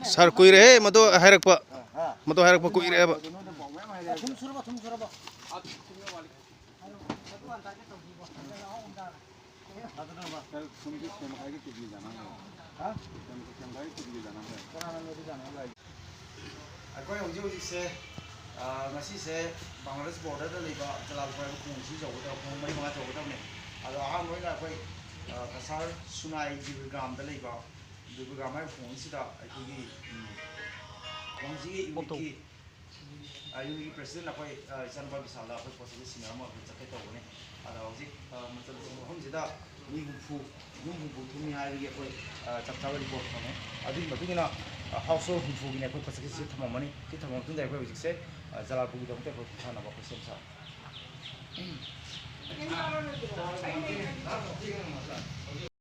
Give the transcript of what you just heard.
Sar kuire mado hairak pa kuire ba अकोई हौजी से ngasi se Bangladesh border da leiba jalal khoi khung si jaw da khung mari ma jaw da ne ado aham noi na khoi kasar sunai dibugram da leiba dibugram ai khung si da aki wangji ki ayu president akhoi chanba bisal da akhoi possible sinama ma chakai to ne ado hauji matal hom jida ni fu thumi hai ri akhoi chapcha report ne adi matugina household fu ne akhoi pasaki si thamamani ki thamam tung da akhoi hojik se jalal pu dong te ko thana ba ko sem sa